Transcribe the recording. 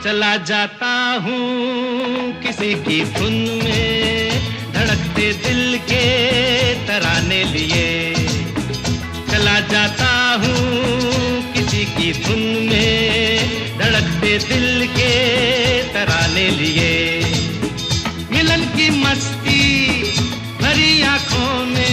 चला जाता हूँ किसी की धुन में, धड़कते दिल के तराने लिए। चला जाता हूँ किसी की धुन में, धड़कते दिल के तराने लिए। मिलन की मस्ती भरी आँखों में